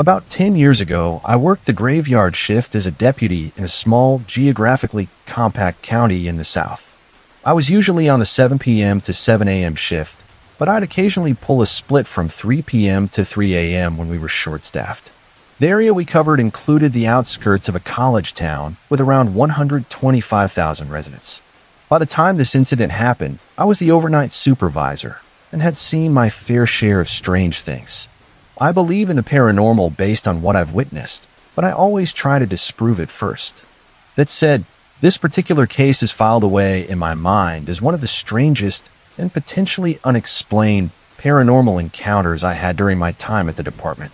About 10 years ago, I worked the graveyard shift as a deputy in a small, geographically compact county in the South. I was usually on the 7 p.m. to 7 a.m. shift, but I'd occasionally pull a split from 3 p.m. to 3 a.m. when we were short-staffed. The area we covered included the outskirts of a college town with around 125,000 residents. By the time this incident happened, I was the overnight supervisor and had seen my fair share of strange things. I believe in the paranormal based on what I've witnessed, but I always try to disprove it first. That said, this particular case is filed away in my mind as one of the strangest and potentially unexplained paranormal encounters I had during my time at the department.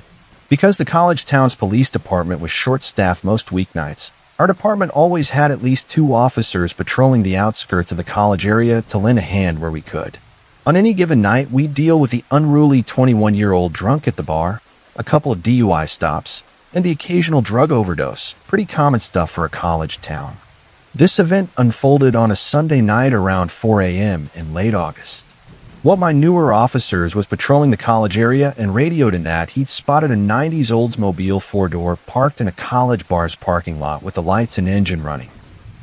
Because the college town's police department was short-staffed most weeknights, our department always had at least 2 officers patrolling the outskirts of the college area to lend a hand where we could. On any given night, we'd deal with the unruly 21-year-old drunk at the bar, a couple of DUI stops, and the occasional drug overdose, pretty common stuff for a college town. This event unfolded on a Sunday night around 4 a.m. in late August. One of my newer officers was patrolling the college area and radioed in that he'd spotted a 90s Oldsmobile 4-door parked in a college bar's parking lot with the lights and engine running.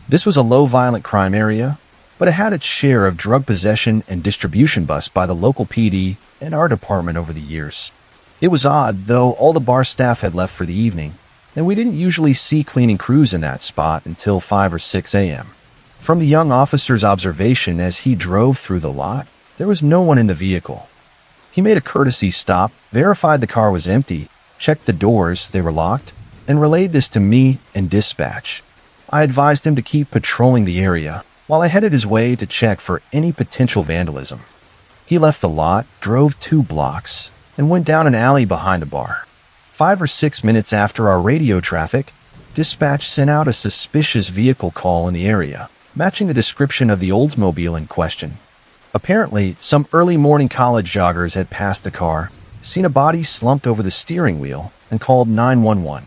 This was a low violent crime area, but it had its share of drug possession and distribution busts by the local PD and our department over the years. It was odd, though all the bar staff had left for the evening, and we didn't usually see cleaning crews in that spot until 5 or 6 a.m. From the young officer's observation as he drove through the lot, there was no one in the vehicle. He made a courtesy stop, verified the car was empty, checked the doors, they were locked, and relayed this to me and dispatch. I advised him to keep patrolling the area, while I headed his way to check for any potential vandalism. He left the lot, drove 2 blocks, and went down an alley behind the bar. 5 or 6 minutes after our radio traffic, dispatch sent out a suspicious vehicle call in the area, matching the description of the Oldsmobile in question. Apparently, some early morning college joggers had passed the car, seen a body slumped over the steering wheel, and called 911.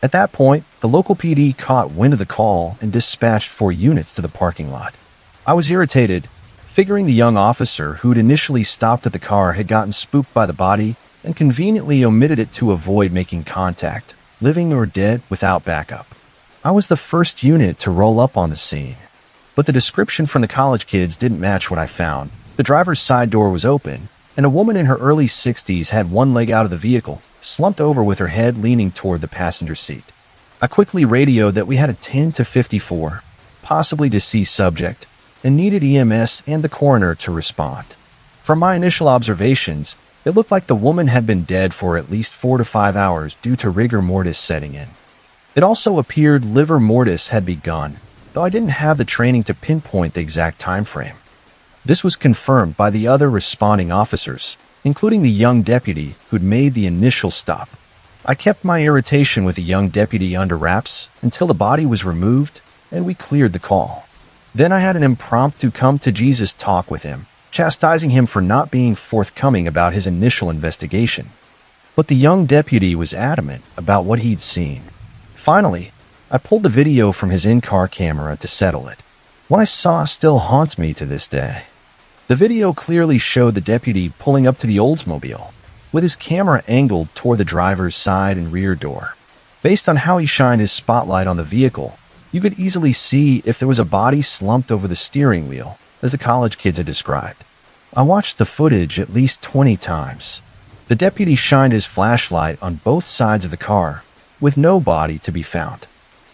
At that point, the local PD caught wind of the call and dispatched 4 units to the parking lot. I was irritated, figuring the young officer who'd initially stopped at the car had gotten spooked by the body and conveniently omitted it to avoid making contact, living or dead, without backup. I was the first unit to roll up on the scene, but the description from the college kids didn't match what I found. The driver's side door was open, and a woman in her early 60s had one leg out of the vehicle, slumped over with her head leaning toward the passenger seat. I quickly radioed that we had a 10 to 54, possibly deceased subject, and needed EMS and the coroner to respond. From my initial observations, it looked like the woman had been dead for at least 4 to 5 hours due to rigor mortis setting in. It also appeared livor mortis had begun, though I didn't have the training to pinpoint the exact time frame. This was confirmed by the other responding officers, including the young deputy who'd made the initial stop. I kept my irritation with the young deputy under wraps until the body was removed and we cleared the call. Then I had an impromptu come-to-Jesus talk with him, chastising him for not being forthcoming about his initial investigation. But the young deputy was adamant about what he'd seen. Finally, I pulled the video from his in-car camera to settle it. What I saw still haunts me to this day. The video clearly showed the deputy pulling up to the Oldsmobile, with his camera angled toward the driver's side and rear door. Based on how he shined his spotlight on the vehicle, you could easily see if there was a body slumped over the steering wheel, as the college kids had described. I watched the footage at least 20 times. The deputy shined his flashlight on both sides of the car, with no body to be found.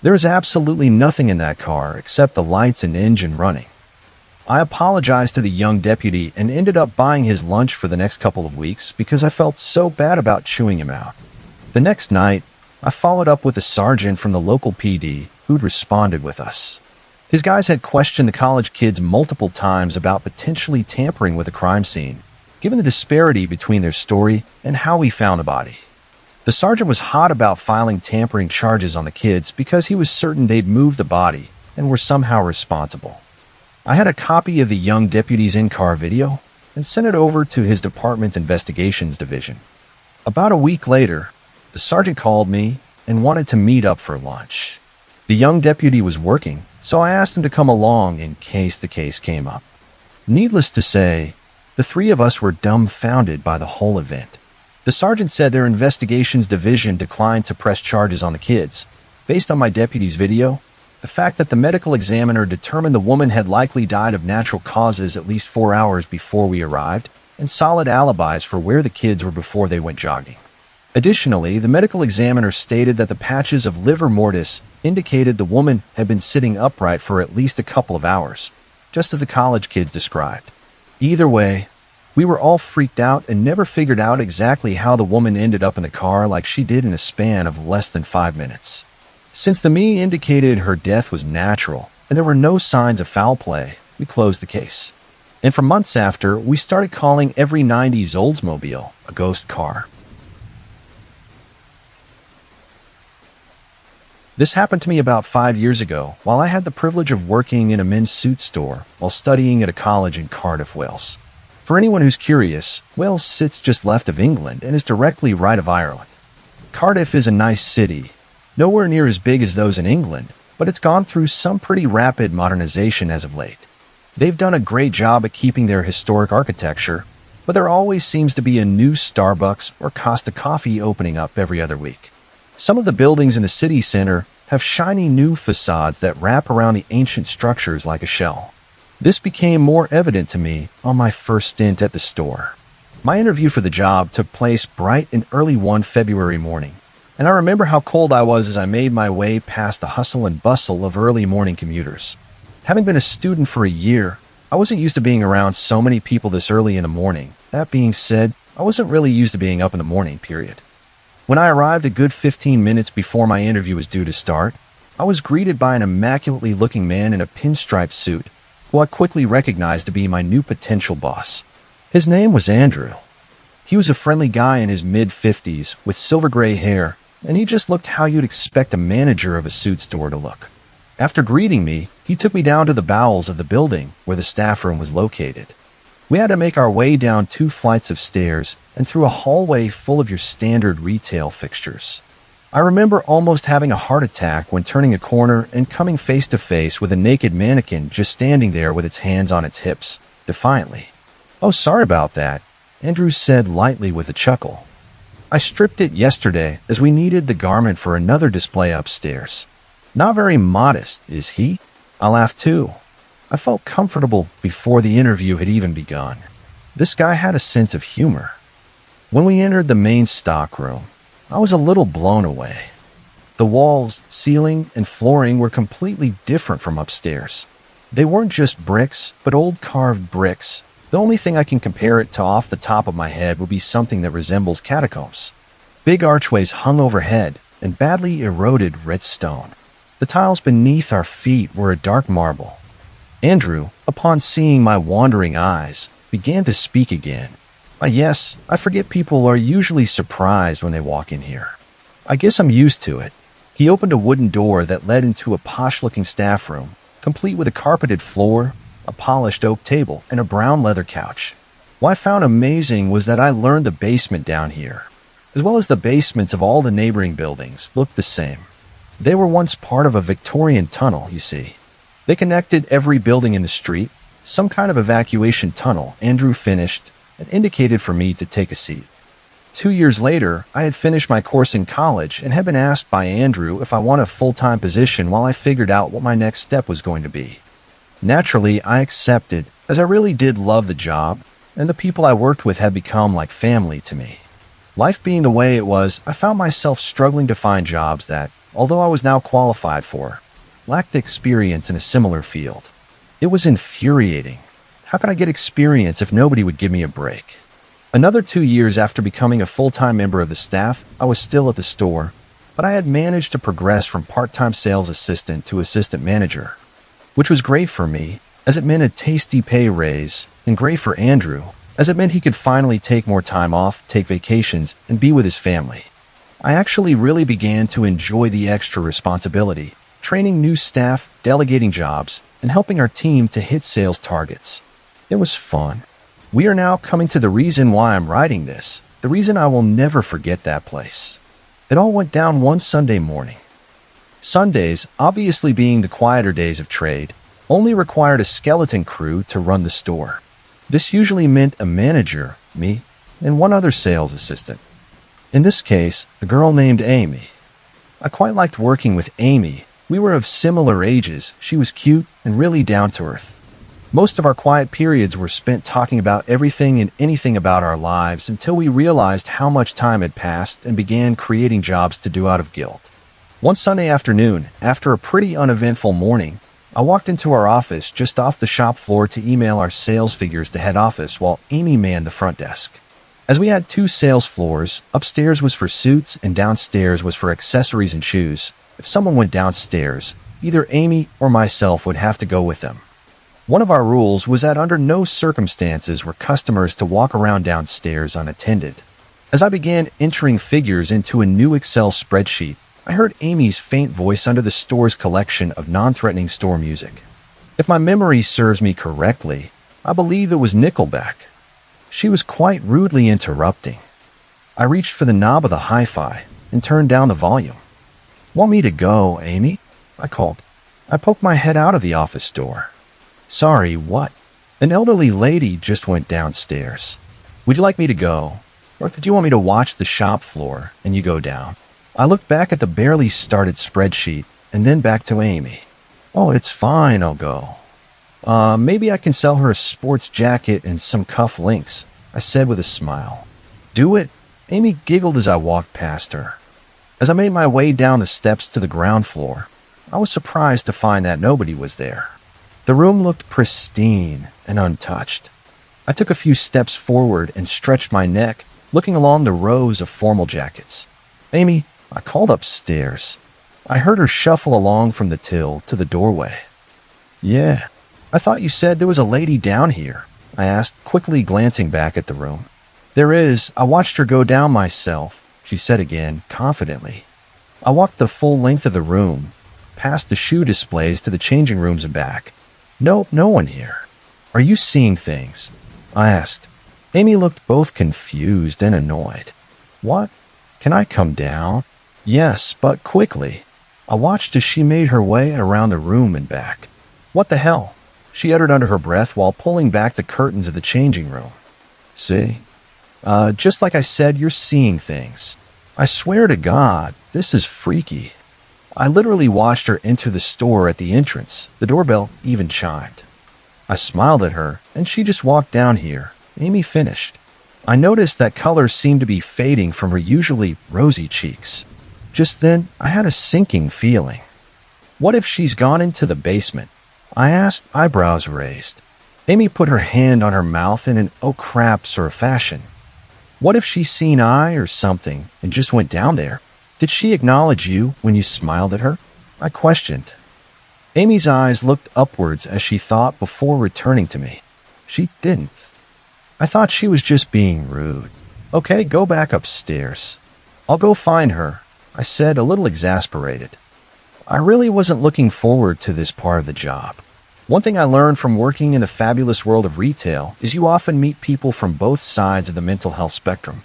There was absolutely nothing in that car except the lights and engine running. I apologized to the young deputy and ended up buying his lunch for the next couple of weeks because I felt so bad about chewing him out. The next night, I followed up with a sergeant from the local PD who'd responded with us. His guys had questioned the college kids multiple times about potentially tampering with the crime scene, given the disparity between their story and how we found the body. The sergeant was hot about filing tampering charges on the kids because he was certain they'd moved the body and were somehow responsible. I had a copy of the young deputy's in-car video and sent it over to his department's investigations division. About a week later, the sergeant called me and wanted to meet up for lunch. The young deputy was working, so I asked him to come along in case the case came up. Needless to say, the 3 of us were dumbfounded by the whole event. The sergeant said their investigations division declined to press charges on the kids. Based on my deputy's video, the fact that the medical examiner determined the woman had likely died of natural causes at least 4 hours before we arrived, and solid alibis for where the kids were before they went jogging. Additionally, the medical examiner stated that the patches of livor mortis indicated the woman had been sitting upright for at least a couple of hours, just as the college kids described. Either way, we were all freaked out and never figured out exactly how the woman ended up in the car like she did in a span of less than 5 minutes. Since the ME indicated her death was natural and there were no signs of foul play, we closed the case. And for months after, we started calling every 90s Oldsmobile a ghost car. This happened to me about 5 years ago while I had the privilege of working in a men's suit store while studying at a college in Cardiff, Wales. For anyone who's curious, Wales sits just left of England and is directly right of Ireland. Cardiff is a nice city, nowhere near as big as those in England, but it's gone through some pretty rapid modernization as of late. They've done a great job at keeping their historic architecture, but there always seems to be a new Starbucks or Costa Coffee opening up every other week. Some of the buildings in the city center have shiny new facades that wrap around the ancient structures like a shell. This became more evident to me on my first stint at the store. My interview for the job took place bright and early one February morning, and I remember how cold I was as I made my way past the hustle and bustle of early morning commuters. Having been a student for a year, I wasn't used to being around so many people this early in the morning. That being said, I wasn't really used to being up in the morning, period. When I arrived a good 15 minutes before my interview was due to start, I was greeted by an immaculately looking man in a pinstripe suit, who I quickly recognized to be my new potential boss. His name was Andrew. He was a friendly guy in his mid-50s with silver gray hair, and he just looked how you'd expect a manager of a suit store to look. After greeting me, he took me down to the bowels of the building where the staff room was located. We had to make our way down 2 flights of stairs and through a hallway full of your standard retail fixtures. I remember almost having a heart attack when turning a corner and coming face to face with a naked mannequin just standing there with its hands on its hips, defiantly. "Oh, sorry about that," Andrew said lightly with a chuckle. "I stripped it yesterday as we needed the garment for another display upstairs." "Not very modest, is he?" I laughed too. I felt comfortable before the interview had even begun. This guy had a sense of humor. When we entered the main stock room, I was a little blown away. The walls, ceiling, and flooring were completely different from upstairs. They weren't just bricks, but old carved bricks. The only thing I can compare it to off the top of my head would be something that resembles catacombs. Big archways hung overhead and badly eroded red stone. The tiles beneath our feet were a dark marble. Andrew, upon seeing my wandering eyes, began to speak again. Yes, I forget people are usually surprised when they walk in here. I guess I'm used to it. He opened a wooden door that led into a posh-looking staff room, complete with a carpeted floor, a polished oak table, and a brown leather couch. What I found amazing was that I learned the basement down here, as well as the basements of all the neighboring buildings, looked the same. They were once part of a Victorian tunnel, you see. They connected every building in the street, some kind of evacuation tunnel. Andrew finished and indicated for me to take a seat. 2 years later, I had finished my course in college and had been asked by Andrew if I wanted a full-time position while I figured out what my next step was going to be. Naturally, I accepted, as I really did love the job, and the people I worked with had become like family to me. Life being the way it was, I found myself struggling to find jobs that, although I was now qualified for, lacked experience in a similar field. It was infuriating. How could I get experience if nobody would give me a break? Another 2 years after becoming a full-time member of the staff, I was still at the store, but I had managed to progress from part-time sales assistant to assistant manager, which was great for me, as it meant a tasty pay raise, and great for Andrew, as it meant he could finally take more time off, take vacations, and be with his family. I actually really began to enjoy the extra responsibility, training new staff, delegating jobs, and helping our team to hit sales targets. It was fun. We are now coming to the reason why I'm writing this, the reason I will never forget that place. It all went down one Sunday morning. Sundays, obviously being the quieter days of trade, only required a skeleton crew to run the store. This usually meant a manager, me, and one other sales assistant. In this case, a girl named Amy. I quite liked working with Amy. We were of similar ages. She was cute and really down to earth. Most of our quiet periods were spent talking about everything and anything about our lives until we realized how much time had passed and began creating jobs to do out of guilt. One Sunday afternoon, after a pretty uneventful morning, I walked into our office just off the shop floor to email our sales figures to head office while Amy manned the front desk. As we had two sales floors, upstairs was for suits and downstairs was for accessories and shoes. If someone went downstairs, either Amy or myself would have to go with them. One of our rules was that under no circumstances were customers to walk around downstairs unattended. As I began entering figures into a new Excel spreadsheet, I heard Amy's faint voice under the store's collection of non-threatening store music. If my memory serves me correctly, I believe it was Nickelback. She was quite rudely interrupting. I reached for the knob of the hi-fi and turned down the volume. "Want me to go, Amy?" I called. I poked my head out of the office door. "Sorry, what?" "An elderly lady just went downstairs. Would you like me to go? Or did you want me to watch the shop floor and you go down?" I looked back at the barely started spreadsheet and then back to Amy. "Oh, it's fine, I'll go. Maybe I can sell her a sports jacket and some cuff links," I said with a smile. "Do it?" Amy giggled as I walked past her. As I made my way down the steps to the ground floor, I was surprised to find that nobody was there. The room looked pristine and untouched. I took a few steps forward and stretched my neck, looking along the rows of formal jackets. "Amy," I called upstairs. I heard her shuffle along from the till to the doorway. "Yeah, I thought you said there was a lady down here," I asked, quickly glancing back at the room. "There is. I watched her go down myself," she said again, confidently. I walked the full length of the room, past the shoe displays to the changing rooms and back. "No one here." "Are you seeing things?" I asked. Amy looked both confused and annoyed. "What? Can I come down?" "Yes, but quickly." I watched as she made her way around the room and back. "What the hell?" she uttered under her breath while pulling back the curtains of the changing room. "See? Just like I said, you're seeing things. I swear to God, this is freaky." I literally watched her enter the store at the entrance. The doorbell even chimed. I smiled at her, and she just walked down here. Amy finished. I noticed that color seemed to be fading from her usually rosy cheeks. Just then, I had a sinking feeling. What if she's gone into the basement? I asked, eyebrows raised. Amy put her hand on her mouth in an "oh crap" sort of fashion. What if she's seen eye or something and just went down there? "Did she acknowledge you when you smiled at her?" I questioned. Amy's eyes looked upwards as she thought before returning to me. "She didn't." "I thought she was just being rude." "Okay, go back upstairs. I'll go find her," I said, a little exasperated. I really wasn't looking forward to this part of the job. One thing I learned from working in the fabulous world of retail is you often meet people from both sides of the mental health spectrum.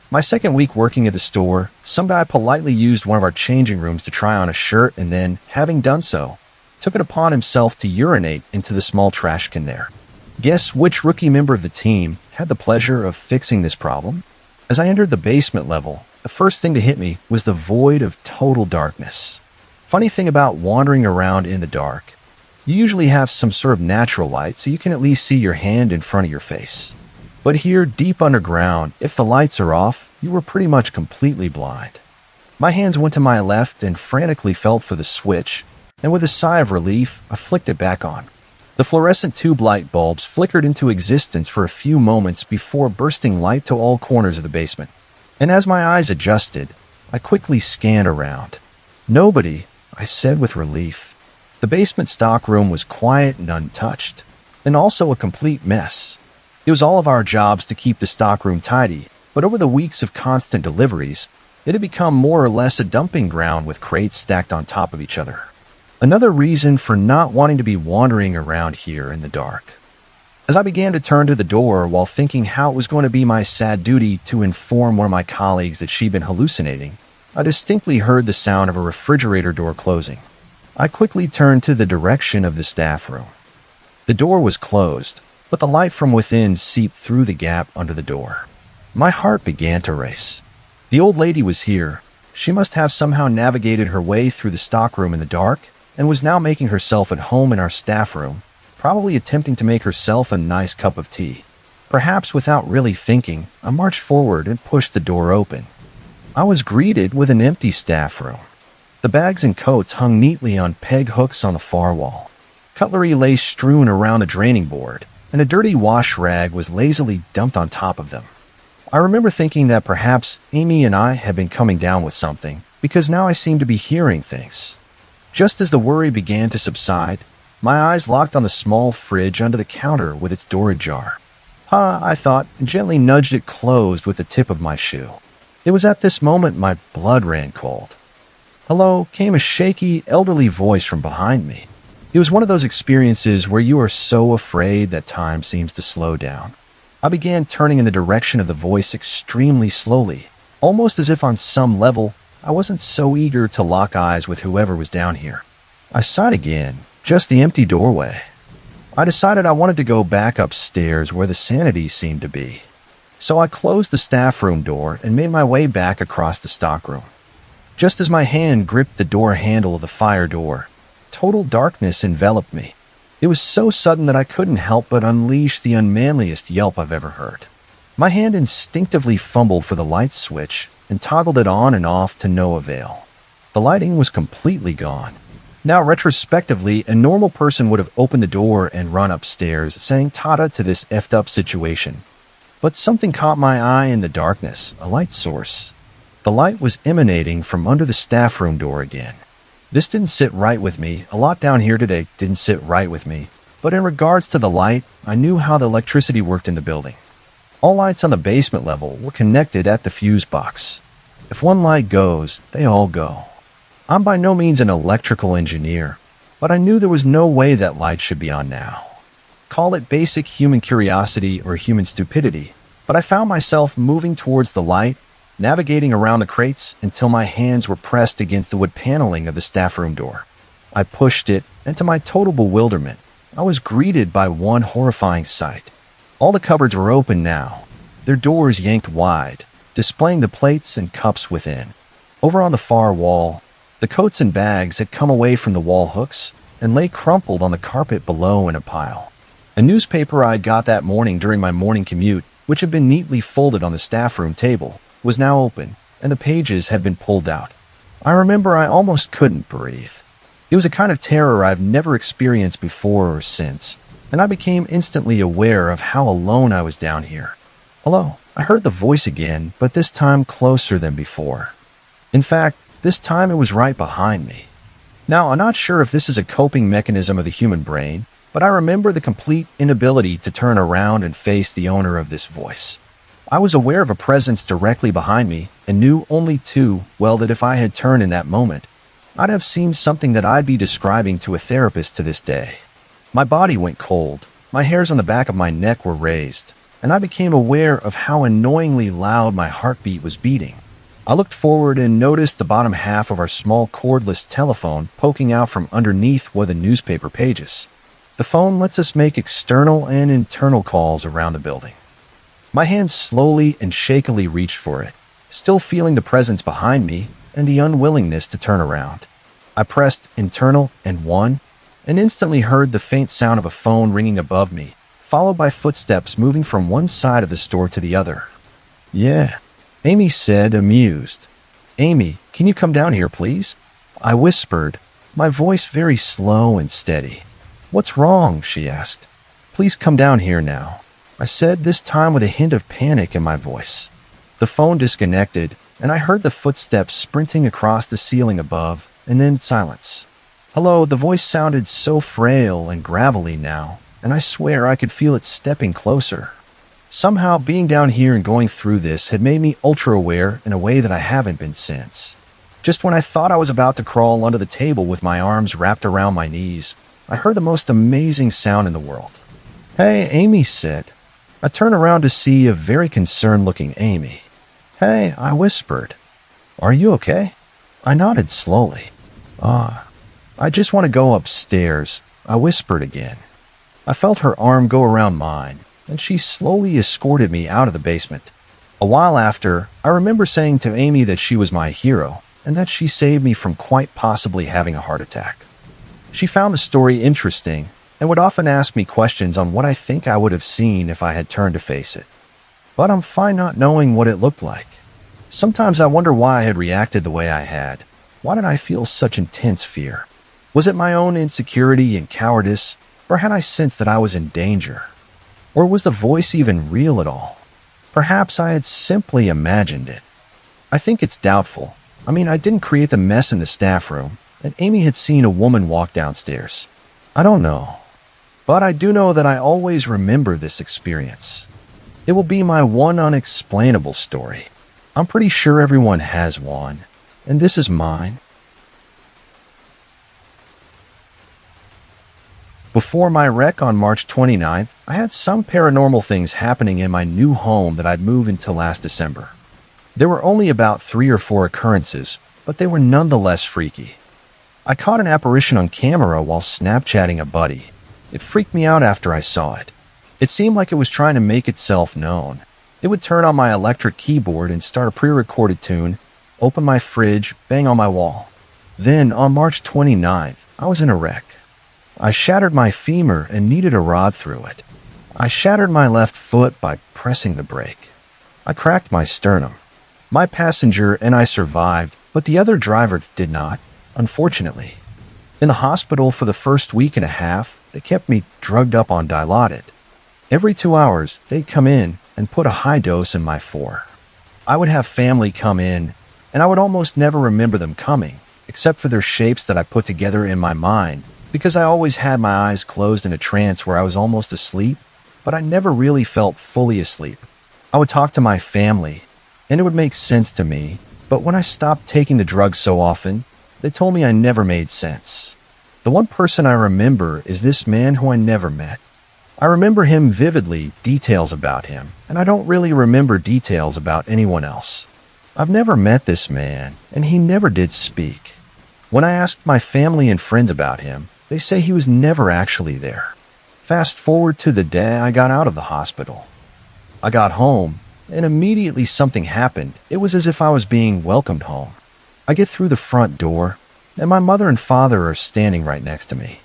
My second week working at the store, some guy politely used one of our changing rooms to try on a shirt and then, having done so, took it upon himself to urinate into the small trash can there. Guess which rookie member of the team had the pleasure of fixing this problem? As I entered the basement level, the first thing to hit me was the void of total darkness. Funny thing about wandering around in the dark, you usually have some sort of natural light so you can at least see your hand in front of your face. But here, deep underground, if the lights are off, you were pretty much completely blind. My hands went to my left and frantically felt for the switch, and with a sigh of relief, I flicked it back on. The fluorescent tube light bulbs flickered into existence for a few moments before bursting light to all corners of the basement. And as my eyes adjusted, I quickly scanned around. "Nobody," I said with relief. The basement stockroom was quiet and untouched, and also a complete mess. It was all of our jobs to keep the stockroom tidy, but over the weeks of constant deliveries, it had become more or less a dumping ground with crates stacked on top of each other. Another reason for not wanting to be wandering around here in the dark. As I began to turn to the door while thinking how it was going to be my sad duty to inform one of my colleagues that she'd been hallucinating, I distinctly heard the sound of a refrigerator door closing. I quickly turned to the direction of the staff room. The door was closed, but the light from within seeped through the gap under the door. My heart began to race. The old lady was here. She must have somehow navigated her way through the stockroom in the dark and was now making herself at home in our staff room, probably attempting to make herself a nice cup of tea. Perhaps without really thinking, I marched forward and pushed the door open. I was greeted with an empty staff room. The bags and coats hung neatly on peg hooks on the far wall. Cutlery lay strewn around the draining board, and a dirty wash rag was lazily dumped on top of them. I remember thinking that perhaps Amy and I had been coming down with something, because now I seemed to be hearing things. Just as the worry began to subside, my eyes locked on the small fridge under the counter with its door ajar. I thought, and gently nudged it closed with the tip of my shoe. It was at this moment my blood ran cold. "Hello," came a shaky, elderly voice from behind me. It was one of those experiences where you are so afraid that time seems to slow down. I began turning in the direction of the voice extremely slowly, almost as if on some level I wasn't so eager to lock eyes with whoever was down here. I sighed again, just the empty doorway. I decided I wanted to go back upstairs where the sanity seemed to be. So I closed the staff room door and made my way back across the stockroom. Just as my hand gripped the door handle of the fire door, total darkness enveloped me. It was so sudden that I couldn't help but unleash the unmanliest yelp I've ever heard. My hand instinctively fumbled for the light switch and toggled it on and off to no avail. The lighting was completely gone. Now, retrospectively, a normal person would have opened the door and run upstairs, saying "Tada" to this effed up situation. But something caught my eye in the darkness, a light source. The light was emanating from under the staff room door again. This didn't sit right with me. A lot down here today didn't sit right with me. But in regards to the light, I knew how the electricity worked in the building. All lights on the basement level were connected at the fuse box. If one light goes, they all go. I'm by no means an electrical engineer, but I knew there was no way that light should be on now. Call it basic human curiosity or human stupidity, but I found myself moving towards the light, navigating around the crates until my hands were pressed against the wood paneling of the staff room door. I pushed it, and to my total bewilderment, I was greeted by one horrifying sight. All the cupboards were open now, their doors yanked wide, displaying the plates and cups within. Over on the far wall, the coats and bags had come away from the wall hooks and lay crumpled on the carpet below in a pile. A newspaper I'd got that morning during my morning commute, which had been neatly folded on the staff room table, was now open, and the pages had been pulled out. I remember I almost couldn't breathe. It was a kind of terror I've never experienced before or since, and I became instantly aware of how alone I was down here. "Hello," I heard the voice again, but this time closer than before. In fact, this time it was right behind me. Now, I'm not sure if this is a coping mechanism of the human brain, but I remember the complete inability to turn around and face the owner of this voice. I was aware of a presence directly behind me and knew only too well that if I had turned in that moment, I'd have seen something that I'd be describing to a therapist to this day. My body went cold, my hairs on the back of my neck were raised, and I became aware of how annoyingly loud my heartbeat was beating. I looked forward and noticed the bottom half of our small cordless telephone poking out from underneath one of the newspaper pages. The phone lets us make external and internal calls around the building. My hand slowly and shakily reached for it, still feeling the presence behind me and the unwillingness to turn around. I pressed internal and won, and instantly heard the faint sound of a phone ringing above me, followed by footsteps moving from one side of the store to the other. "Yeah," Amy said, amused. "Amy, can you come down here, please?" I whispered, my voice very slow and steady. "What's wrong?" she asked. "Please come down here now," I said, this time with a hint of panic in my voice. The phone disconnected, and I heard the footsteps sprinting across the ceiling above, and then silence. "Hello," the voice sounded so frail and gravelly now, and I swear I could feel it stepping closer. Somehow, being down here and going through this had made me ultra-aware in a way that I haven't been since. Just when I thought I was about to crawl under the table with my arms wrapped around my knees, I heard the most amazing sound in the world. "Hey," Amy said. I turned around to see a very concerned-looking Amy. "Hey," I whispered. "Are you okay?" I nodded slowly. I just want to go upstairs," I whispered again. I felt her arm go around mine, and she slowly escorted me out of the basement. A while after, I remember saying to Amy that she was my hero and that she saved me from quite possibly having a heart attack. She found the story interesting and would often ask me questions on what I think I would have seen if I had turned to face it. But I'm fine not knowing what it looked like. Sometimes I wonder why I had reacted the way I had. Why did I feel such intense fear? Was it my own insecurity and cowardice, or had I sensed that I was in danger? Or was the voice even real at all? Perhaps I had simply imagined it. I think it's doubtful. I didn't create the mess in the staff room, and Amy had seen a woman walk downstairs. I don't know. But I do know that I always remember this experience. It will be my one unexplainable story. I'm pretty sure everyone has one, and this is mine. Before my wreck on March 29th, I had some paranormal things happening in my new home that I'd moved into last December. There were only about 3 or 4 occurrences, but they were nonetheless freaky. I caught an apparition on camera while Snapchatting a buddy. It freaked me out after I saw it. It seemed like it was trying to make itself known. It would turn on my electric keyboard and start a pre-recorded tune, open my fridge, bang on my wall. Then, on March 29th, I was in a wreck. I shattered my femur and needed a rod through it. I shattered my left foot by pressing the brake. I cracked my sternum. My passenger and I survived, but the other driver did not, unfortunately. In the hospital for the first week and a half, they kept me drugged up on Dilaudid. Every 2 hours, they'd come in and put a high dose in my 4. I would have family come in, and I would almost never remember them coming, except for their shapes that I put together in my mind, because I always had my eyes closed in a trance where I was almost asleep, but I never really felt fully asleep. I would talk to my family, and it would make sense to me, but when I stopped taking the drugs so often, they told me I never made sense. The one person I remember is this man who I never met. I remember him vividly, details about him, and I don't really remember details about anyone else. I've never met this man, and he never did speak. When I asked my family and friends about him, they say he was never actually there. Fast forward to the day I got out of the hospital. I got home, and immediately something happened. It was as if I was being welcomed home. I get through the front door, and my mother and father are standing right next to me.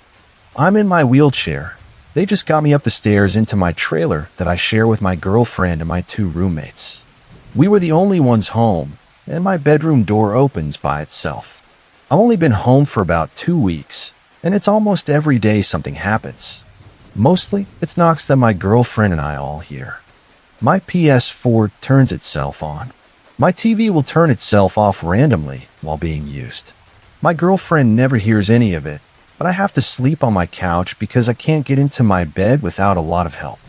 I'm in my wheelchair. They just got me up the stairs into my trailer that I share with my girlfriend and my 2 roommates. We were the only ones home, and my bedroom door opens by itself. I've only been home for about 2 weeks, and it's almost every day something happens. Mostly, it's knocks that my girlfriend and I all hear. My PS4 turns itself on. My TV will turn itself off randomly while being used. My girlfriend never hears any of it, but I have to sleep on my couch because I can't get into my bed without a lot of help.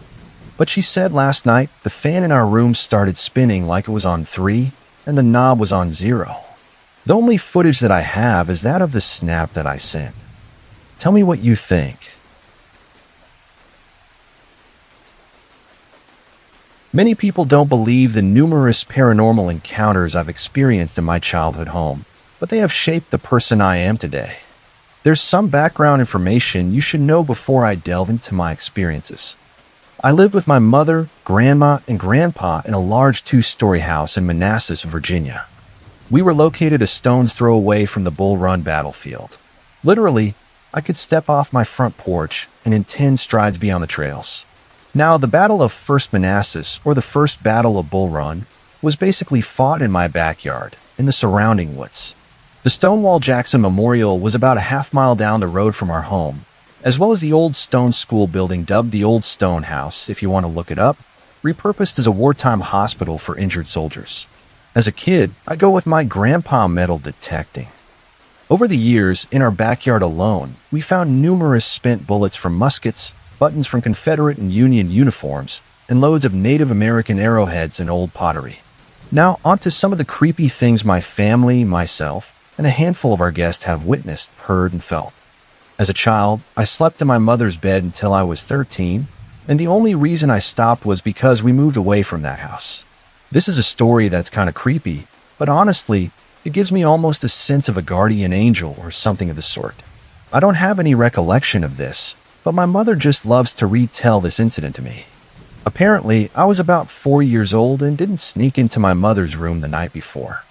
But she said last night the fan in our room started spinning like it was on 3 and the knob was on 0. The only footage that I have is that of the snap that I sent. Tell me what you think. Many people don't believe the numerous paranormal encounters I've experienced in my childhood home, but they have shaped the person I am today. There's some background information you should know before I delve into my experiences. I lived with my mother, grandma, and grandpa in a large 2-story house in Manassas, Virginia. We were located a stone's throw away from the Bull Run battlefield. Literally, I could step off my front porch and in 10 strides be on the trails. Now, the Battle of First Manassas, or the First Battle of Bull Run, was basically fought in my backyard, in the surrounding woods. The Stonewall Jackson Memorial was about a half-mile down the road from our home, as well as the old stone school building dubbed the Old Stone House, if you want to look it up, repurposed as a wartime hospital for injured soldiers. As a kid, I'd go with my grandpa metal detecting. Over the years, in our backyard alone, we found numerous spent bullets from muskets, buttons from Confederate and Union uniforms, and loads of Native American arrowheads and old pottery. Now, on to some of the creepy things my family, myself, and a handful of our guests have witnessed, heard, and felt. As a child, I slept in my mother's bed until I was 13, and the only reason I stopped was because we moved away from that house. This is a story that's kind of creepy, but honestly, it gives me almost a sense of a guardian angel or something of the sort. I don't have any recollection of this, but my mother just loves to retell this incident to me. Apparently, I was about 4 years old and didn't sneak into my mother's room the night before.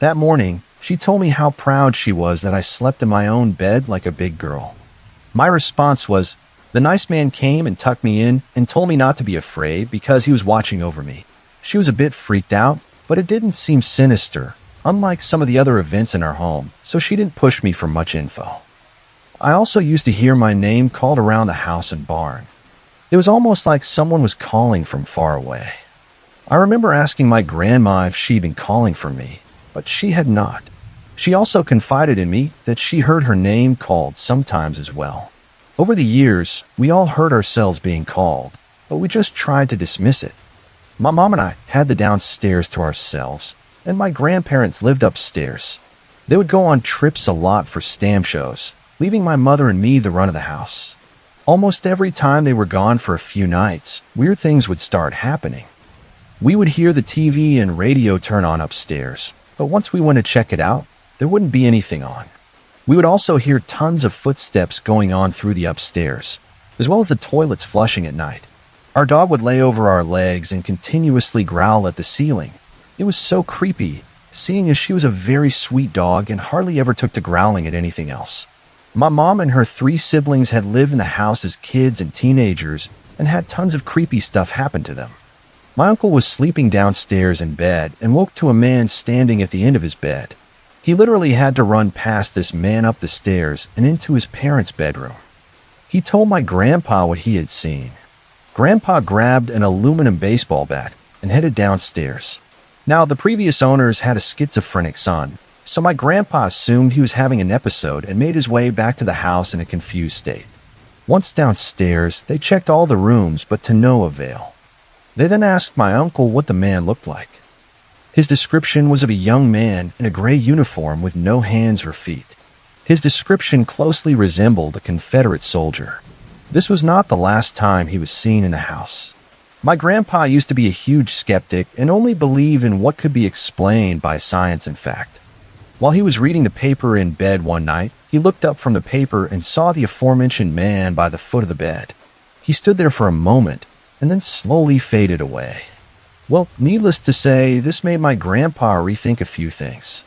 That morning, she told me how proud she was that I slept in my own bed like a big girl. My response was, the nice man came and tucked me in and told me not to be afraid because he was watching over me. She was a bit freaked out, but it didn't seem sinister, unlike some of the other events in our home, so she didn't push me for much info. I also used to hear my name called around the house and barn. It was almost like someone was calling from far away. I remember asking my grandma if she'd been calling for me, but she had not. She also confided in me that she heard her name called sometimes as well. Over the years, we all heard ourselves being called, but we just tried to dismiss it. My mom and I had the downstairs to ourselves, and my grandparents lived upstairs. They would go on trips a lot for stamp shows, leaving my mother and me the run of the house. Almost every time they were gone for a few nights, weird things would start happening. We would hear the TV and radio turn on upstairs, but once we went to check it out, there wouldn't be anything on. We would also hear tons of footsteps going on through the upstairs, as well as the toilets flushing at night. Our dog would lay over our legs and continuously growl at the ceiling. It was so creepy, seeing as she was a very sweet dog and hardly ever took to growling at anything else. My mom and her 3 siblings had lived in the house as kids and teenagers and had tons of creepy stuff happen to them. My uncle was sleeping downstairs in bed and woke to a man standing at the end of his bed. He literally had to run past this man up the stairs and into his parents' bedroom. He told my grandpa what he had seen. Grandpa grabbed an aluminum baseball bat and headed downstairs. Now, the previous owners had a schizophrenic son, so my grandpa assumed he was having an episode and made his way back to the house in a confused state. Once downstairs, they checked all the rooms, but to no avail. They then asked my uncle what the man looked like. His description was of a young man in a gray uniform with no hands or feet. His description closely resembled a Confederate soldier. This was not the last time he was seen in the house. My grandpa used to be a huge skeptic and only believed in what could be explained by science and fact. While he was reading the paper in bed one night, he looked up from the paper and saw the aforementioned man by the foot of the bed. He stood there for a moment and then slowly faded away. Well, needless to say, this made my grandpa rethink a few things.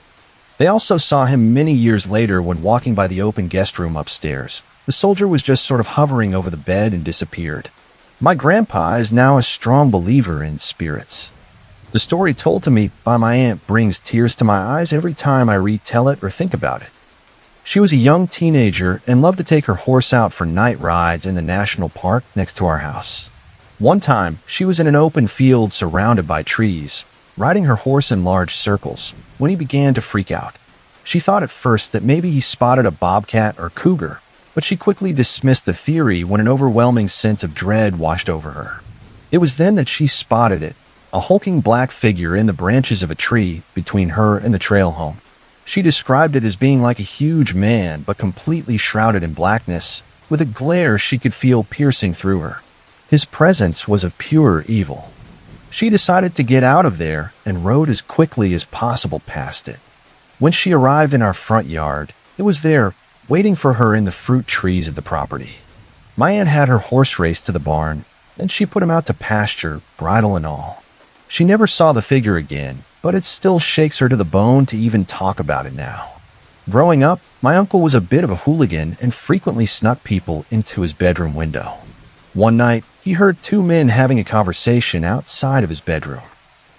They also saw him many years later when walking by the open guest room upstairs. The soldier was just sort of hovering over the bed and disappeared. My grandpa is now a strong believer in spirits. The story told to me by my aunt brings tears to my eyes every time I retell it or think about it. She was a young teenager and loved to take her horse out for night rides in the national park next to our house. One time, she was in an open field surrounded by trees, riding her horse in large circles, when he began to freak out. She thought at first that maybe he spotted a bobcat or cougar, but she quickly dismissed the theory when an overwhelming sense of dread washed over her. It was then that she spotted it, a hulking black figure in the branches of a tree between her and the trail home. She described it as being like a huge man, but completely shrouded in blackness, with a glare she could feel piercing through her. His presence was of pure evil. She decided to get out of there and rode as quickly as possible past it. When she arrived in our front yard, it was there, waiting for her in the fruit trees of the property. My aunt had her horse raced to the barn, and she put him out to pasture, bridle and all. She never saw the figure again, but it still shakes her to the bone to even talk about it now. Growing up, my uncle was a bit of a hooligan and frequently snuck people into his bedroom window. One night, he heard 2 men having a conversation outside of his bedroom.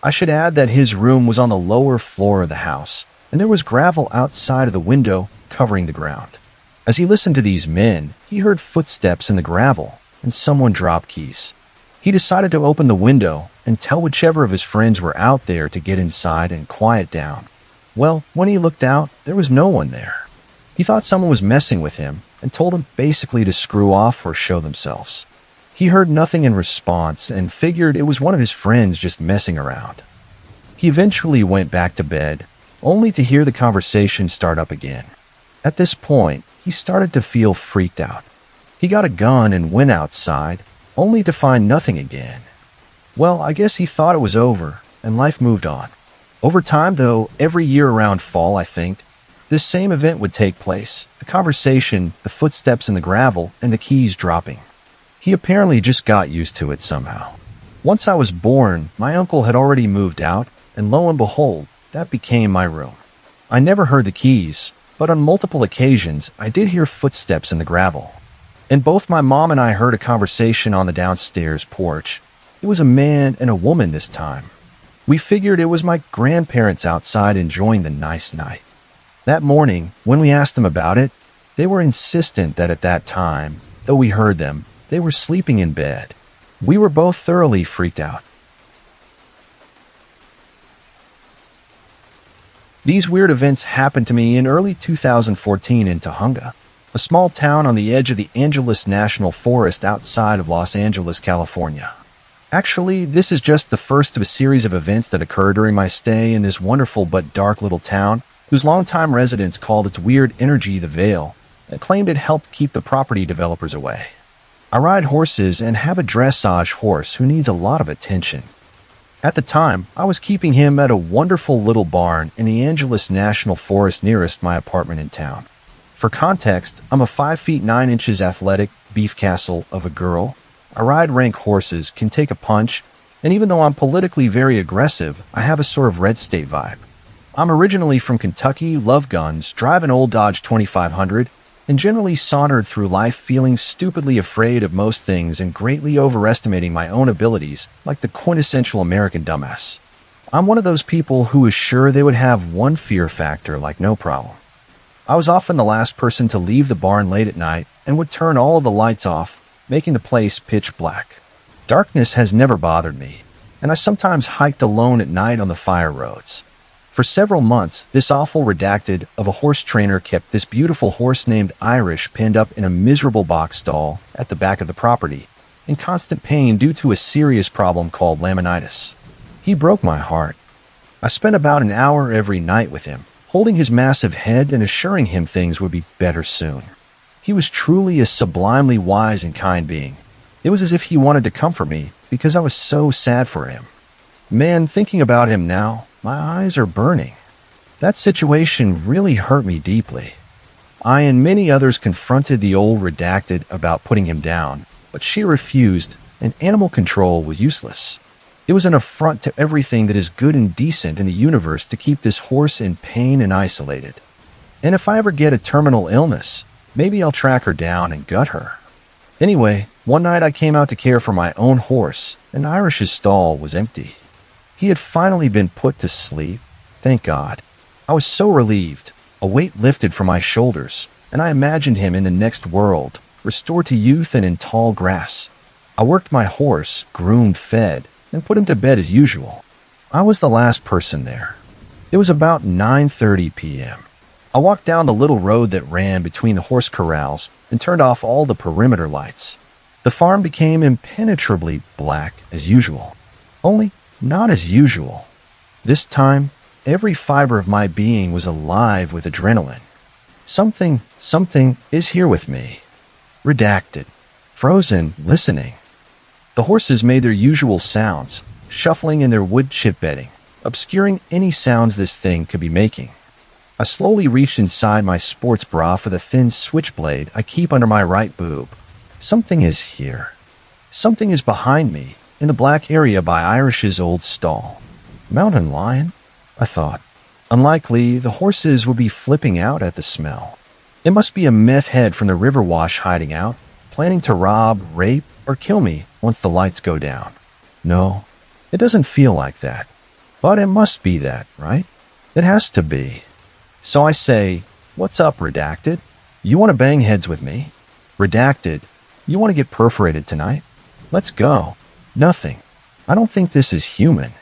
I should add that his room was on the lower floor of the house, and there was gravel outside of the window covering the ground. As he listened to these men, he heard footsteps in the gravel and someone drop keys. He decided to open the window and tell whichever of his friends were out there to get inside and quiet down. Well, when he looked out, there was no one there. He thought someone was messing with him and told him basically to screw off or show themselves. He heard nothing in response and figured it was one of his friends just messing around. He eventually went back to bed, only to hear the conversation start up again. At this point, he started to feel freaked out. He got a gun and went outside, only to find nothing again. Well, I guess he thought it was over, and life moved on. Over time, though, every year around fall, I think, this same event would take place. The conversation, the footsteps in the gravel, and the keys dropping. He apparently just got used to it somehow. Once I was born, my uncle had already moved out, and lo and behold, that became my room. I never heard the keys, but on multiple occasions I did hear footsteps in the gravel. And both my mom and I heard a conversation on the downstairs porch. It was a man and a woman this time. We figured it was my grandparents outside enjoying the nice night. That morning, when we asked them about it, they were insistent that at that time, though we heard them, they were sleeping in bed. We were both thoroughly freaked out. These weird events happened to me in early 2014 in Tujunga, a small town on the edge of the Angeles National Forest outside of Los Angeles, California. Actually, this is just the first of a series of events that occurred during my stay in this wonderful but dark little town, whose longtime residents called its weird energy the Veil, and claimed it helped keep the property developers away. I ride horses and have a dressage horse who needs a lot of attention. At the time, I was keeping him at a wonderful little barn in the Angeles National Forest nearest my apartment in town. For context, I'm a 5 feet 9 inches athletic beef castle of a girl. I ride rank horses, can take a punch, and even though I'm politically very aggressive, I have a sort of red state vibe. I'm originally from Kentucky, love guns, drive an old Dodge 2500, and generally sauntered through life feeling stupidly afraid of most things and greatly overestimating my own abilities, like the quintessential American dumbass. I'm one of those people who is sure they would have one fear factor like no problem. I was often the last person to leave the barn late at night and would turn all of the lights off, making the place pitch black. Darkness has never bothered me, and I sometimes hiked alone at night on the fire roads. For several months, this awful redacted of a horse trainer kept this beautiful horse named Irish pinned up in a miserable box stall at the back of the property, in constant pain due to a serious problem called laminitis. He broke my heart. I spent about an hour every night with him, holding his massive head and assuring him things would be better soon. He was truly a sublimely wise and kind being. It was as if he wanted to comfort me because I was so sad for him. Man, thinking about him now, my eyes are burning. That situation really hurt me deeply. I and many others confronted the old redacted about putting him down, but she refused, and animal control was useless. It was an affront to everything that is good and decent in the universe to keep this horse in pain and isolated. And if I ever get a terminal illness, maybe I'll track her down and gut her. Anyway, one night I came out to care for my own horse, and Irish's stall was empty. He had finally been put to sleep. Thank God. I was so relieved. A weight lifted from my shoulders, and I imagined him in the next world, restored to youth and in tall grass. I worked my horse, groomed, fed, and put him to bed as usual. I was the last person there. It was about 9:30 p.m. I walked down the little road that ran between the horse corrals and turned off all the perimeter lights. The farm became impenetrably black as usual. Only not as usual. This time, every fiber of my being was alive with adrenaline. Something is here with me. Redacted. Frozen, listening. The horses made their usual sounds, shuffling in their wood chip bedding, obscuring any sounds this thing could be making. I slowly reached inside my sports bra for the thin switchblade I keep under my right boob. Something is here. Something is behind me, in the black area by Irish's old stall. Mountain lion? I thought. Unlikely, the horses would be flipping out at the smell. It must be a meth head from the river wash hiding out, planning to rob, rape, or kill me once the lights go down. No, it doesn't feel like that. But it must be that, right? It has to be. So I say, what's up, Redacted? You want to bang heads with me? Redacted, you want to get perforated tonight? Let's go. Nothing. I don't think this is human.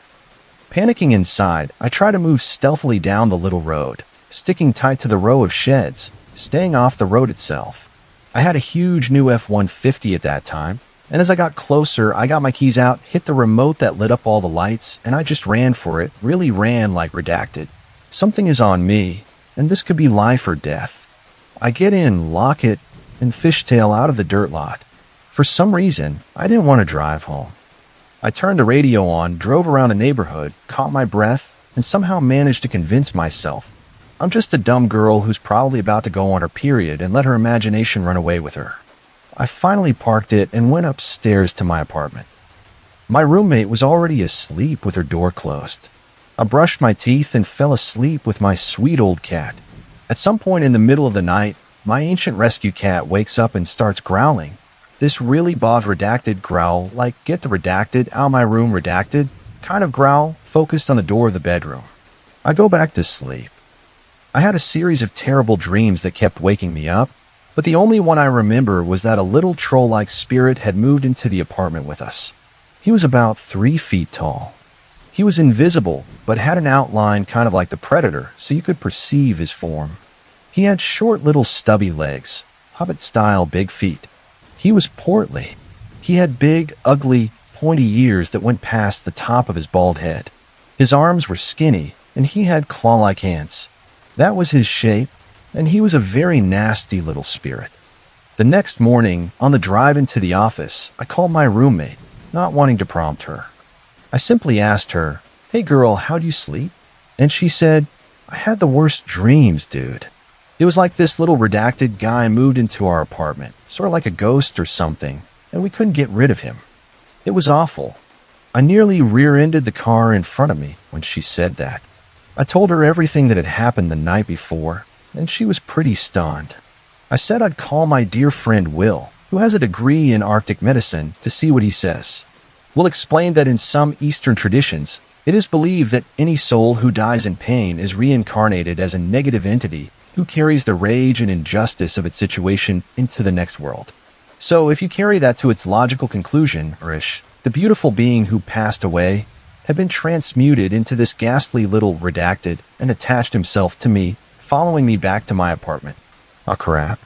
Panicking inside, I try to move stealthily down the little road, sticking tight to the row of sheds, staying off the road itself. I had a huge new F-150 at that time, and as I got closer, I got my keys out, hit the remote that lit up all the lights, and I just ran for it, really ran like Redacted. Something is on me, and this could be life or death. I get in, lock it, and fishtail out of the dirt lot. For some reason, I didn't want to drive home. I turned the radio on, drove around the neighborhood, caught my breath, and somehow managed to convince myself I'm just a dumb girl who's probably about to go on her period and let her imagination run away with her. I finally parked it and went upstairs to my apartment. My roommate was already asleep with her door closed. I brushed my teeth and fell asleep with my sweet old cat. At some point in the middle of the night, my ancient rescue cat wakes up and starts growling. This really redacted growl, like get the redacted out of my room redacted kind of growl, focused on the door of the bedroom. I go back to sleep. I had a series of terrible dreams that kept waking me up, but the only one I remember was that a little troll-like spirit had moved into the apartment with us. He was about 3 feet tall. He was invisible, but had an outline kind of like the Predator, so you could perceive his form. He had short little stubby legs, hobbit-style big feet. He was portly. He had big, ugly, pointy ears that went past the top of his bald head. His arms were skinny, and he had claw-like hands. That was his shape, and he was a very nasty little spirit. The next morning, on the drive into the office, I called my roommate, not wanting to prompt her. I simply asked her, "Hey girl, how'd you sleep?" And she said, "I had the worst dreams, dude. It was like this little redacted guy moved into our apartment, sort of like a ghost or something, and we couldn't get rid of him. It was awful." I nearly rear-ended the car in front of me when she said that. I told her everything that had happened the night before, and she was pretty stunned. I said I'd call my dear friend Will, who has a degree in Arctic medicine, to see what he says. Will explained that in some Eastern traditions, it is believed that any soul who dies in pain is reincarnated as a negative entity who carries the rage and injustice of its situation into the next world. So if you carry that to its logical conclusion, Rish, the beautiful being who passed away had been transmuted into this ghastly little redacted and attached himself to me, following me back to my apartment. Oh crap.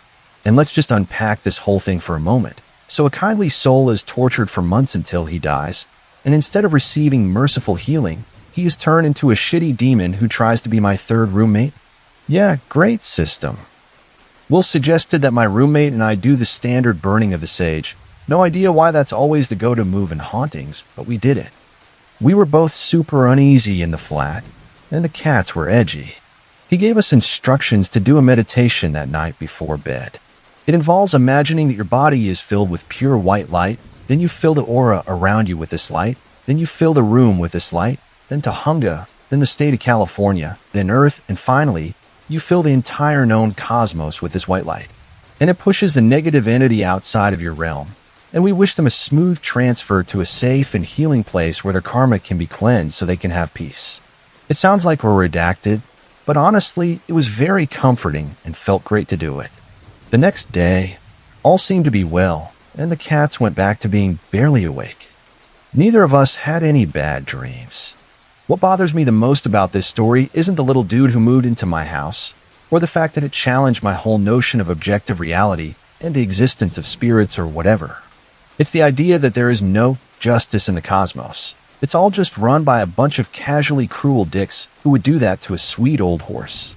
And let's just unpack this whole thing for a moment. So a kindly soul is tortured for months until he dies, and instead of receiving merciful healing, he is turned into a shitty demon who tries to be my third roommate? Yeah, great system. Will suggested that my roommate and I do the standard burning of the sage. No idea why that's always the go-to move in hauntings, but we did it. We were both super uneasy in the flat, and the cats were edgy. He gave us instructions to do a meditation that night before bed. It involves imagining that your body is filled with pure white light, then you fill the aura around you with this light, then you fill the room with this light, then Tahunga, then the state of California, then Earth, and finally, you fill the entire known cosmos with this white light. And it pushes the negative entity outside of your realm. And we wish them a smooth transfer to a safe and healing place where their karma can be cleansed so they can have peace. It sounds like we're redacted, but honestly, it was very comforting and felt great to do it. The next day, all seemed to be well, and the cats went back to being barely awake. Neither of us had any bad dreams. What bothers me the most about this story isn't the little dude who moved into my house, or the fact that it challenged my whole notion of objective reality and the existence of spirits or whatever. It's the idea that there is no justice in the cosmos. It's all just run by a bunch of casually cruel dicks who would do that to a sweet old horse.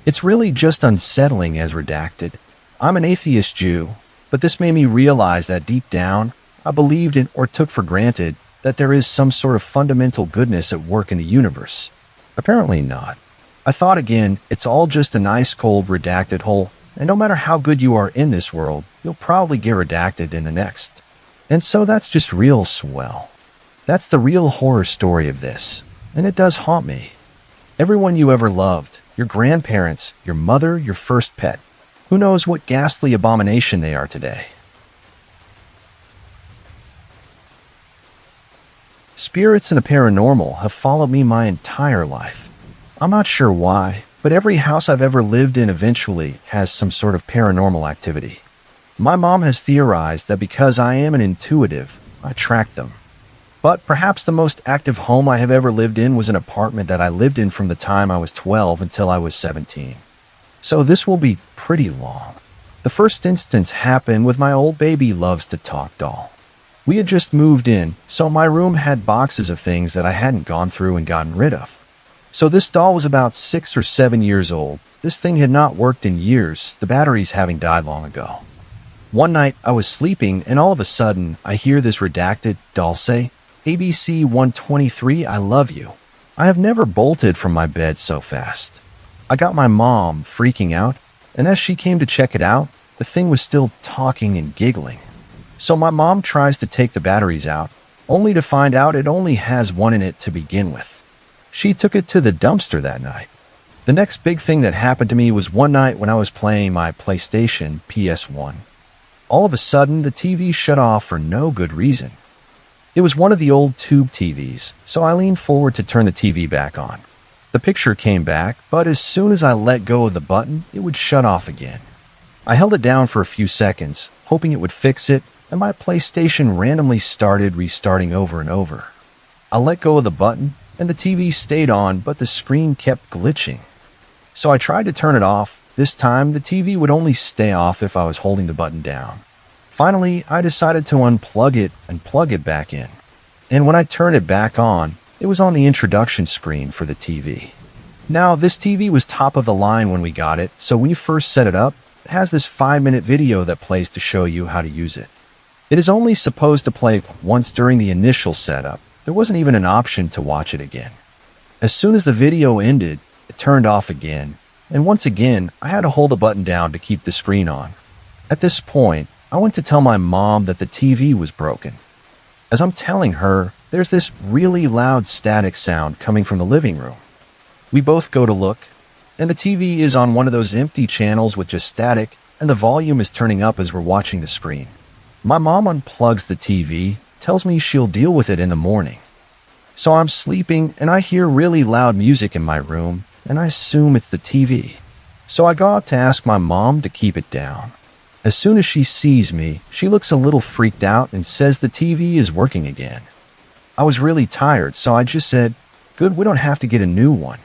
It's really just unsettling as redacted. I'm an atheist Jew, but this made me realize that deep down, I believed in or took for granted that there is some sort of fundamental goodness at work in the universe. Apparently not. I thought again, it's all just an ice cold redacted hole, and no matter how good you are in this world, you'll probably get redacted in the next. And so that's just real swell. That's the real horror story of this, and it does haunt me. Everyone you ever loved, your grandparents, your mother, your first pet, who knows what ghastly abomination they are today. Spirits and the paranormal have followed me my entire life. I'm not sure why, but every house I've ever lived in eventually has some sort of paranormal activity. My mom has theorized that because I am an intuitive, I track them. But perhaps the most active home I have ever lived in was an apartment that I lived in from the time I was 12 until I was 17. So this will be pretty long. The first instance happened with my old baby loves to talk doll. We had just moved in, so my room had boxes of things that I hadn't gone through and gotten rid of. So this doll was about 6 or 7 years old. This thing had not worked in years, the batteries having died long ago. One night I was sleeping and all of a sudden I hear this redacted doll say, "ABC 123, I love you." I have never bolted from my bed so fast. I got my mom freaking out, and as she came to check it out, the thing was still talking and giggling. So my mom tries to take the batteries out, only to find out it only has one in it to begin with. She took it to the dumpster that night. The next big thing that happened to me was one night when I was playing my PlayStation PS1. All of a sudden, the TV shut off for no good reason. It was one of the old tube TVs, so I leaned forward to turn the TV back on. The picture came back, but as soon as I let go of the button, it would shut off again. I held it down for a few seconds, hoping it would fix it, and my PlayStation randomly started restarting over and over. I let go of the button, and the TV stayed on, but the screen kept glitching. So I tried to turn it off. This time, the TV would only stay off if I was holding the button down. Finally, I decided to unplug it and plug it back in. And when I turned it back on, it was on the introduction screen for the TV. Now, this TV was top of the line when we got it, so when you first set it up, it has this 5-minute video that plays to show you how to use it. It is only supposed to play once during the initial setup. There wasn't even an option to watch it again. As soon as the video ended, it turned off again, and once again, I had to hold the button down to keep the screen on. At this point, I went to tell my mom that the TV was broken. As I'm telling her, there's this really loud static sound coming from the living room. We both go to look, and the TV is on one of those empty channels with just static, and the volume is turning up as we're watching the screen. My mom unplugs the TV, tells me she'll deal with it in the morning. So I'm sleeping, and I hear really loud music in my room, and I assume it's the TV. So I go out to ask my mom to keep it down. As soon as she sees me, she looks a little freaked out and says the TV is working again. I was really tired, so I just said, "Good, we don't have to get a new one.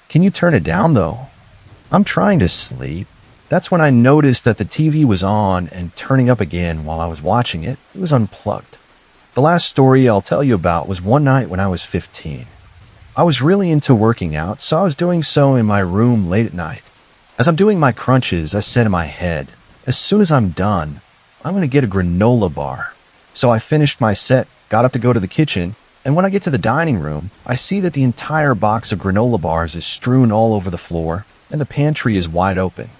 Can you turn it down, though?" I'm trying to sleep. That's when I noticed that the TV was on and turning up again while I was watching it. It was unplugged. The last story I'll tell you about was one night when I was 15. I was really into working out, so I was doing so in my room late at night. As I'm doing my crunches, I said in my head, as soon as I'm done, I'm going to get a granola bar. So I finished my set, got up to go to the kitchen, and when I get to the dining room, I see that the entire box of granola bars is strewn all over the floor, and the pantry is wide open.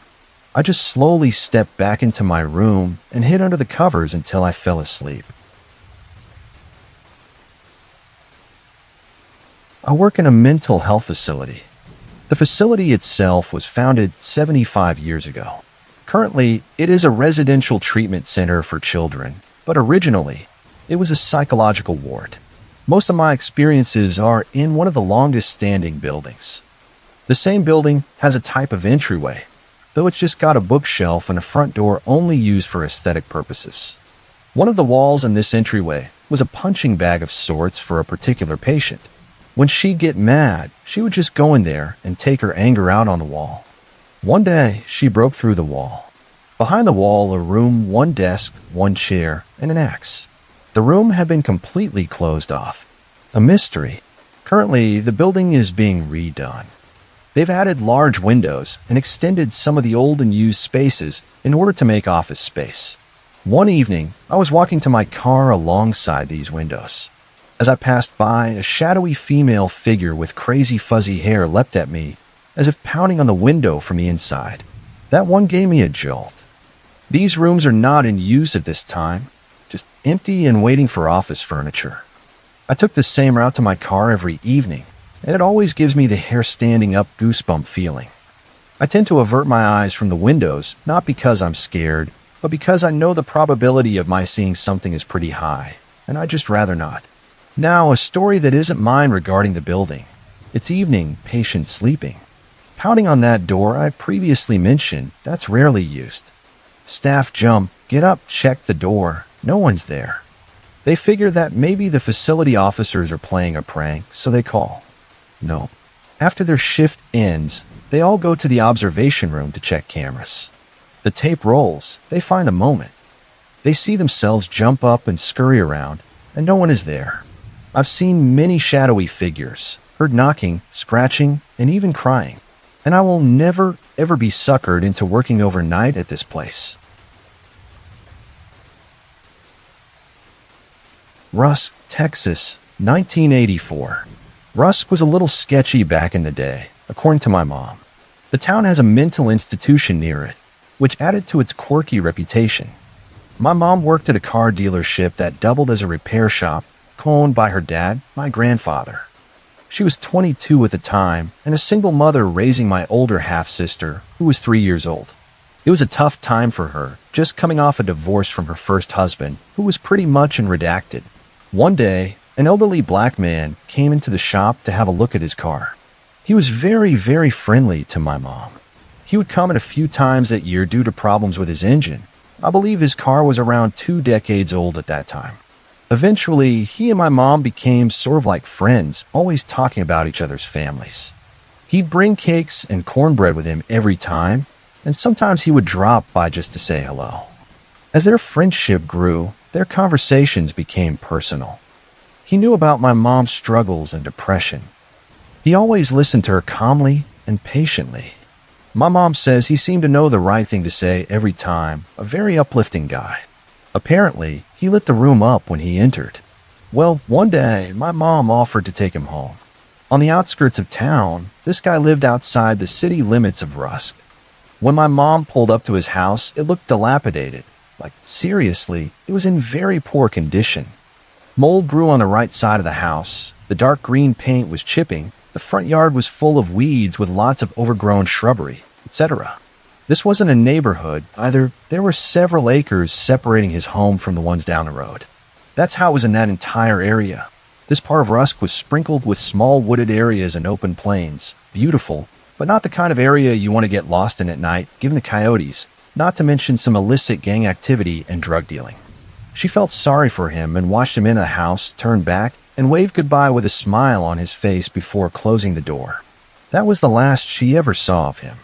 I just slowly stepped back into my room and hid under the covers until I fell asleep. I work in a mental health facility. The facility itself was founded 75 years ago. Currently, it is a residential treatment center for children, but originally, it was a psychological ward. Most of my experiences are in one of the longest standing buildings. The same building has a type of entryway, though it's just got a bookshelf and a front door only used for aesthetic purposes. One of the walls in this entryway was a punching bag of sorts for a particular patient. When she'd get mad, she would just go in there and take her anger out on the wall. One day, she broke through the wall. Behind the wall, a room, one desk, one chair, and an axe. The room had been completely closed off. A mystery. Currently, the building is being redone. They've added large windows and extended some of the old and used spaces in order to make office space. One evening, I was walking to my car alongside these windows. As I passed by, a shadowy female figure with crazy fuzzy hair leapt at me, as if pounding on the window from the inside. That one gave me a jolt. These rooms are not in use at this time, just empty and waiting for office furniture. I took the same route to my car every evening, and it always gives me the hair standing up goosebump feeling. I tend to avert my eyes from the windows, not because I'm scared, but because I know the probability of my seeing something is pretty high, and I'd just rather not. Now, a story that isn't mine regarding the building. It's evening, patient sleeping. Pounding on that door I previously mentioned, that's rarely used. Staff jump, get up, check the door. No one's there. They figure that maybe the facility officers are playing a prank, so they call. No. After their shift ends, they all go to the observation room to check cameras. The tape rolls. They find a moment. They see themselves jump up and scurry around, and no one is there. I've seen many shadowy figures, heard knocking, scratching, and even crying, and I will never, ever be suckered into working overnight at this place. Rusk, Texas, 1984. Rusk was a little sketchy back in the day, according to my mom. The town has a mental institution near it, which added to its quirky reputation. My mom worked at a car dealership that doubled as a repair shop, co-owned by her dad, my grandfather. She was 22 at the time and a single mother raising my older half-sister, who was 3 years old. It was a tough time for her, just coming off a divorce from her first husband, who was pretty much redacted. One day, an elderly black man came into the shop to have a look at his car. He was very, very friendly to my mom. He would come in a few times that year due to problems with his engine. I believe his car was around 2 decades old at that time. Eventually, he and my mom became sort of like friends, always talking about each other's families. He'd bring cakes and cornbread with him every time, and sometimes he would drop by just to say hello. As their friendship grew, their conversations became personal. He knew about my mom's struggles and depression. He always listened to her calmly and patiently. My mom says he seemed to know the right thing to say every time, a very uplifting guy. Apparently, he lit the room up when he entered. Well, one day, my mom offered to take him home. On the outskirts of town, this guy lived outside the city limits of Rusk. When my mom pulled up to his house, it looked dilapidated. Like, seriously, it was in very poor condition. Mold grew on the right side of the house, the dark green paint was chipping, the front yard was full of weeds with lots of overgrown shrubbery, etc. This wasn't a neighborhood either. There were several acres separating his home from the ones down the road. That's how it was in that entire area. This part of Rusk was sprinkled with small wooded areas and open plains. Beautiful, but not the kind of area you want to get lost in at night, given the coyotes, not to mention some illicit gang activity and drug dealing. She felt sorry for him and watched him into the house, turned back, and waved goodbye with a smile on his face before closing the door. That was the last she ever saw of him.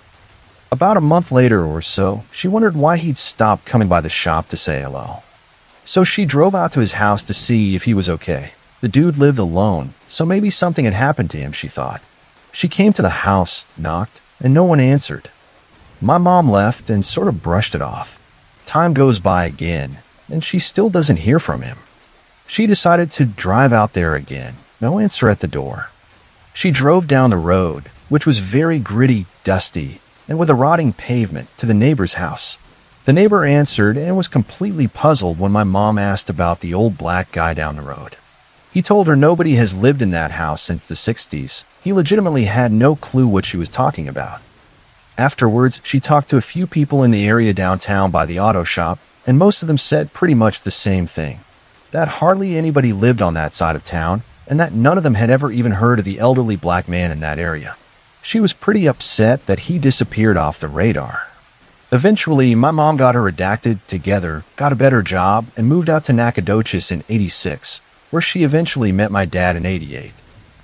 About a month later or so, she wondered why he'd stopped coming by the shop to say hello. So she drove out to his house to see if he was okay. The dude lived alone, so maybe something had happened to him, she thought. She came to the house, knocked, and no one answered. My mom left and sort of brushed it off. Time goes by again, and she still doesn't hear from him. She decided to drive out there again. No answer at the door. She drove down the road, which was very gritty, dusty, and with a rotting pavement, to the neighbor's house. The neighbor answered and was completely puzzled when my mom asked about the old black guy down the road. He told her nobody has lived in that house since the 60s. He legitimately had no clue what she was talking about. Afterwards, she talked to a few people in the area downtown by the auto shop, and most of them said pretty much the same thing. That hardly anybody lived on that side of town, and that none of them had ever even heard of the elderly black man in that area. She was pretty upset that he disappeared off the radar. Eventually, my mom got her redacted together, got a better job, and moved out to Nacogdoches in '86, where she eventually met my dad in '88.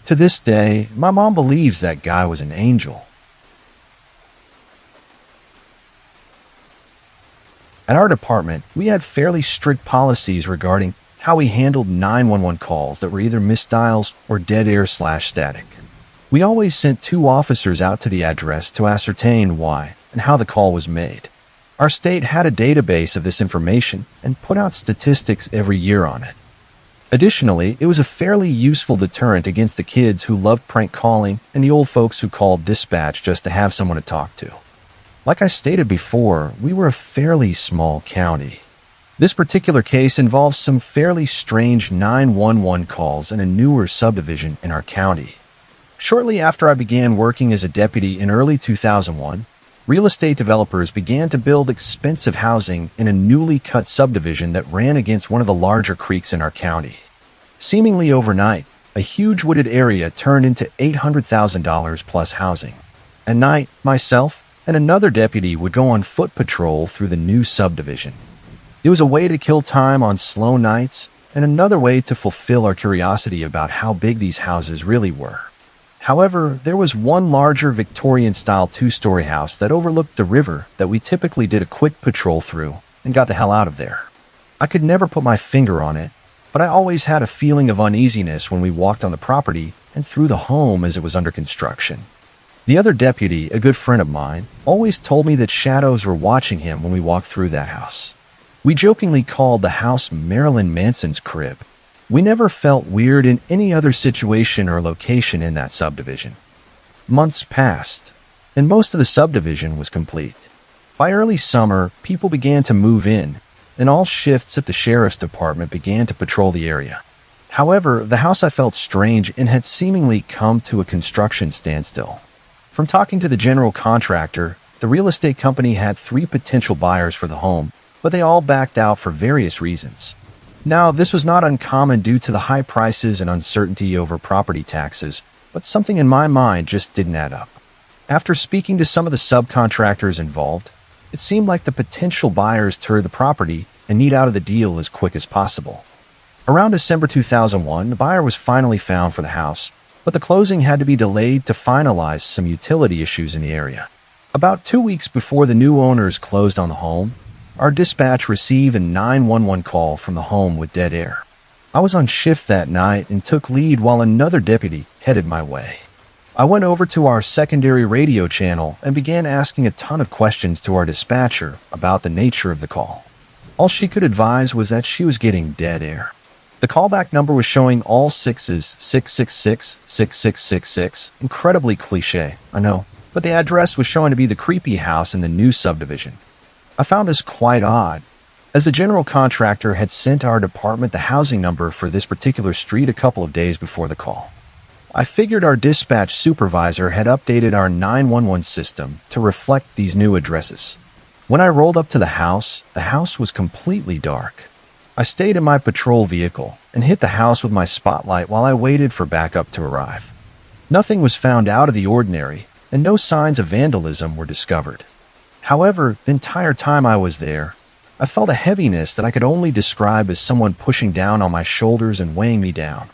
To this day, my mom believes that guy was an angel. At our department, we had fairly strict policies regarding how we handled 911 calls that were either misdials or dead air/static. We always sent 2 officers out to the address to ascertain why and how the call was made. Our state had a database of this information and put out statistics every year on it. Additionally, it was a fairly useful deterrent against the kids who loved prank calling and the old folks who called dispatch just to have someone to talk to. Like I stated before, we were a fairly small county. This particular case involves some fairly strange 911 calls in a newer subdivision in our county. Shortly after I began working as a deputy in early 2001, real estate developers began to build expensive housing in a newly cut subdivision that ran against one of the larger creeks in our county. Seemingly overnight, a huge wooded area turned into $800,000 plus housing. At night, myself and another deputy would go on foot patrol through the new subdivision. It was a way to kill time on slow nights and another way to fulfill our curiosity about how big these houses really were. However, there was one larger Victorian-style 2-story house that overlooked the river that we typically did a quick patrol through and got the hell out of there. I could never put my finger on it, but I always had a feeling of uneasiness when we walked on the property and through the home as it was under construction. The other deputy, a good friend of mine, always told me that shadows were watching him when we walked through that house. We jokingly called the house Marilyn Manson's crib. We never felt weird in any other situation or location in that subdivision. Months passed, and most of the subdivision was complete. By early summer, people began to move in, and all shifts at the sheriff's department began to patrol the area. However, the house I felt strange and had seemingly come to a construction standstill. From talking to the general contractor, the real estate company had 3 potential buyers for the home, but they all backed out for various reasons. Now, this was not uncommon due to the high prices and uncertainty over property taxes, but something in my mind just didn't add up. After speaking to some of the subcontractors involved, it seemed like the potential buyers toured the property and need out of the deal as quick as possible. Around December 2001, the buyer was finally found for the house, but the closing had to be delayed to finalize some utility issues in the area. About 2 weeks before the new owners closed on the home, our dispatch received a 911 call from the home with dead air. I was on shift that night and took lead while another deputy headed my way. I went over to our secondary radio channel and began asking a ton of questions to our dispatcher about the nature of the call. All she could advise was that she was getting dead air. The callback number was showing all sixes, 666, 6666. Incredibly cliche, I know, but the address was showing to be the creepy house in the new subdivision. I found this quite odd, as the general contractor had sent our department the housing number for this particular street a couple of days before the call. I figured our dispatch supervisor had updated our 911 system to reflect these new addresses. When I rolled up to the house was completely dark. I stayed in my patrol vehicle and hit the house with my spotlight while I waited for backup to arrive. Nothing was found out of the ordinary, and no signs of vandalism were discovered. However, the entire time I was there, I felt a heaviness that I could only describe as someone pushing down on my shoulders and weighing me down.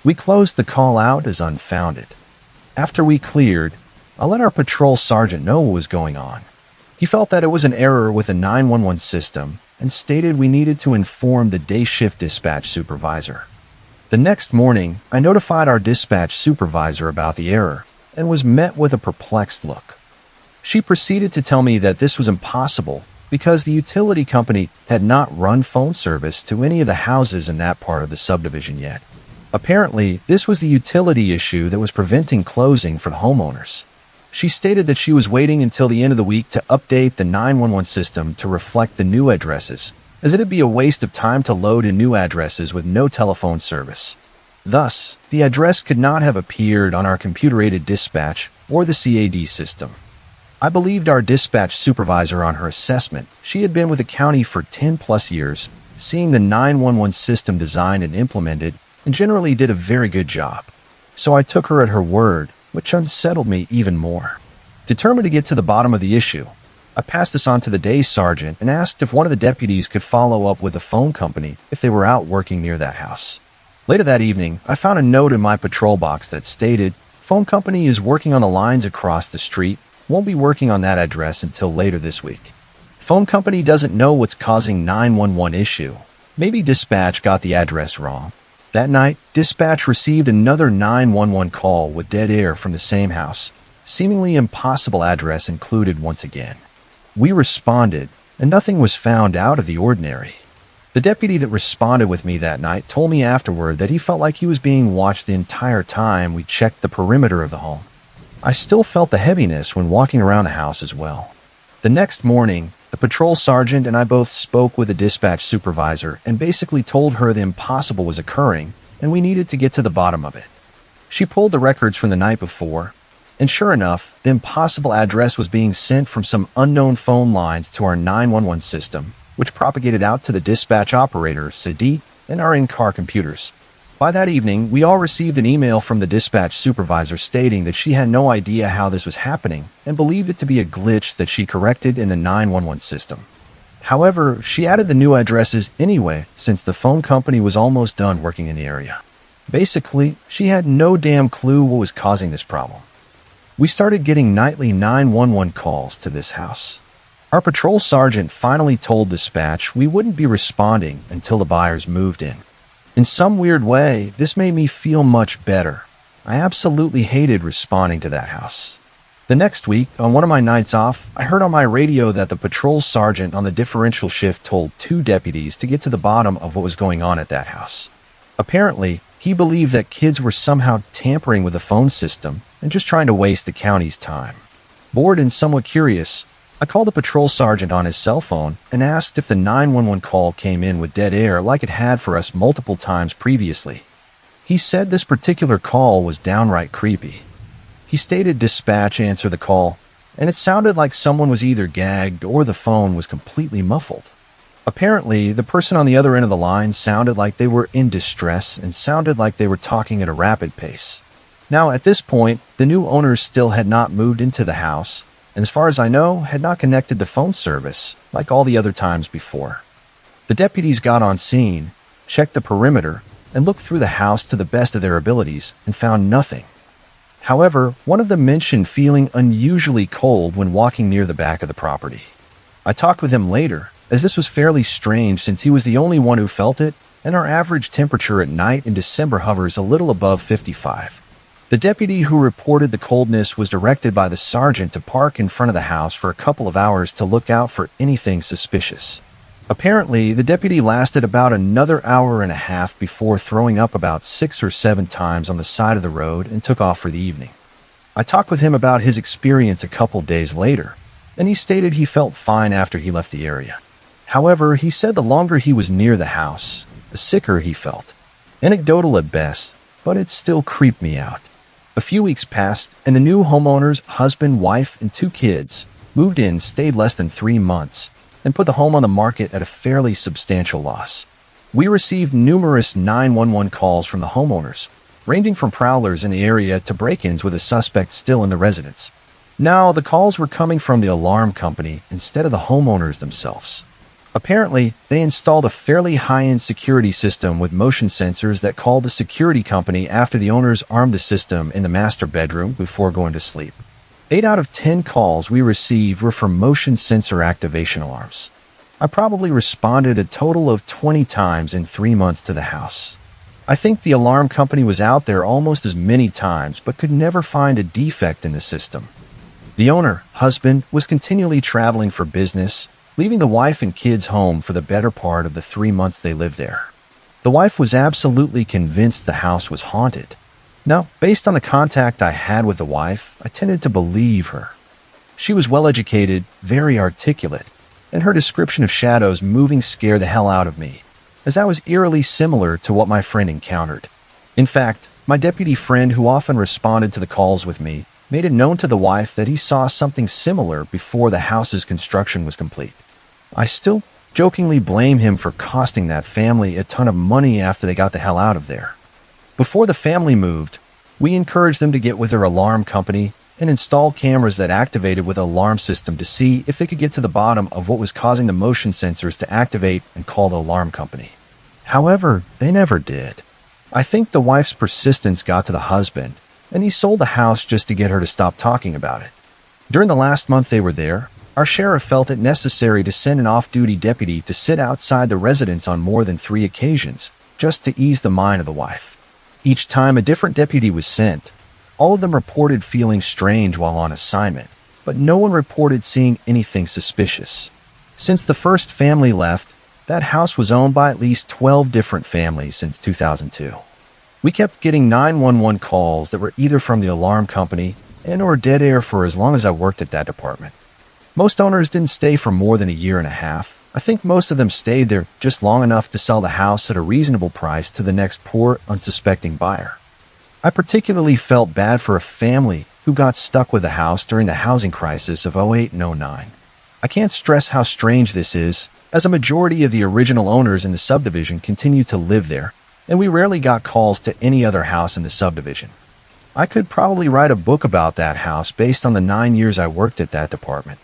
We closed the call out as unfounded. After we cleared, I let our patrol sergeant know what was going on. He felt that it was an error with the 911 system and stated we needed to inform the day shift dispatch supervisor. The next morning, I notified our dispatch supervisor about the error and was met with a perplexed look. She proceeded to tell me that this was impossible because the utility company had not run phone service to any of the houses in that part of the subdivision yet. Apparently, this was the utility issue that was preventing closing for the homeowners. She stated that she was waiting until the end of the week to update the 911 system to reflect the new addresses, as it'd be a waste of time to load in new addresses with no telephone service. Thus, the address could not have appeared on our computer-aided dispatch or the CAD system. I believed our dispatch supervisor on her assessment. She had been with the county for 10+ years, seeing the 911 system designed and implemented, and generally did a very good job. So I took her at her word, which unsettled me even more. Determined to get to the bottom of the issue, I passed this on to the day sergeant and asked if one of the deputies could follow up with the phone company if they were out working near that house. Later that evening, I found a note in my patrol box that stated, "Phone company is working on the lines across the street, won't be working on that address until later this week. Phone company doesn't know what's causing 911 issue. Maybe dispatch got the address wrong." That night, dispatch received another 911 call with dead air from the same house, seemingly impossible address included once again. We responded, and nothing was found out of the ordinary. The deputy that responded with me that night told me afterward that he felt like he was being watched the entire time we checked the perimeter of the home. I still felt the heaviness when walking around the house as well. The next morning, the patrol sergeant and I both spoke with the dispatch supervisor and basically told her the impossible was occurring and we needed to get to the bottom of it. She pulled the records from the night before, and sure enough, the impossible address was being sent from some unknown phone lines to our 911 system, which propagated out to the dispatch operator, Sadi, and our in-car computers. By that evening, we all received an email from the dispatch supervisor stating that she had no idea how this was happening and believed it to be a glitch that she corrected in the 911 system. However, she added the new addresses anyway since the phone company was almost done working in the area. Basically, she had no damn clue what was causing this problem. We started getting nightly 911 calls to this house. Our patrol sergeant finally told dispatch we wouldn't be responding until the buyers moved in. In some weird way, this made me feel much better. I absolutely hated responding to that house. The next week, on one of my nights off, I heard on my radio that the patrol sergeant on the differential shift told 2 deputies to get to the bottom of what was going on at that house. Apparently, he believed that kids were somehow tampering with the phone system and just trying to waste the county's time. Bored and somewhat curious, I called the patrol sergeant on his cell phone and asked if the 911 call came in with dead air like it had for us multiple times previously. He said this particular call was downright creepy. He stated dispatch answered the call, and it sounded like someone was either gagged or the phone was completely muffled. Apparently, the person on the other end of the line sounded like they were in distress and sounded like they were talking at a rapid pace. Now, at this point, the new owners still had not moved into the house, and as far as I know, had not connected to phone service, like all the other times before. The deputies got on scene, checked the perimeter, and looked through the house to the best of their abilities and found nothing. However, one of them mentioned feeling unusually cold when walking near the back of the property. I talked with him later, as this was fairly strange since he was the only one who felt it, and our average temperature at night in December hovers a little above 55. The deputy who reported the coldness was directed by the sergeant to park in front of the house for a couple of hours to look out for anything suspicious. Apparently, the deputy lasted about another hour and a half before throwing up about 6 or 7 times on the side of the road and took off for the evening. I talked with him about his experience a couple days later, and he stated he felt fine after he left the area. However, he said the longer he was near the house, the sicker he felt. Anecdotal at best, but it still creeped me out. A few weeks passed, and the new homeowners, husband, wife, and 2 kids, moved in, stayed less than 3 months, and put the home on the market at a fairly substantial loss. We received numerous 911 calls from the homeowners, ranging from prowlers in the area to break-ins with a suspect still in the residence. Now, the calls were coming from the alarm company instead of the homeowners themselves. Apparently, they installed a fairly high-end security system with motion sensors that called the security company after the owners armed the system in the master bedroom before going to sleep. 8 out of 10 calls we received were from motion sensor activation alarms. I probably responded a total of 20 times in 3 months to the house. I think the alarm company was out there almost as many times but could never find a defect in the system. The owner, husband, was continually traveling for business, leaving the wife and kids home for the better part of the 3 months they lived there. The wife was absolutely convinced the house was haunted. Now, based on the contact I had with the wife, I tended to believe her. She was well-educated, very articulate, and her description of shadows moving scared the hell out of me, as that was eerily similar to what my friend encountered. In fact, my deputy friend who often responded to the calls with me made it known to the wife that he saw something similar before the house's construction was complete. I still jokingly blame him for costing that family a ton of money after they got the hell out of there. Before the family moved, we encouraged them to get with their alarm company and install cameras that activated with an alarm system to see if they could get to the bottom of what was causing the motion sensors to activate and call the alarm company. However, they never did. I think the wife's persistence got to the husband, and he sold the house just to get her to stop talking about it. During the last month they were there, our sheriff felt it necessary to send an off-duty deputy to sit outside the residence on more than 3 occasions, just to ease the mind of the wife. Each time a different deputy was sent, all of them reported feeling strange while on assignment, but no one reported seeing anything suspicious. Since the first family left, that house was owned by at least 12 different families since 2002. We kept getting 911 calls that were either from the alarm company and or dead air for as long as I worked at that department. Most owners didn't stay for more than a year and a half. I think most of them stayed there just long enough to sell the house at a reasonable price to the next poor, unsuspecting buyer. I particularly felt bad for a family who got stuck with the house during the housing crisis of 08 and 09. I can't stress how strange this is, as a majority of the original owners in the subdivision continue to live there, and we rarely got calls to any other house in the subdivision. I could probably write a book about that house based on the 9 years I worked at that department.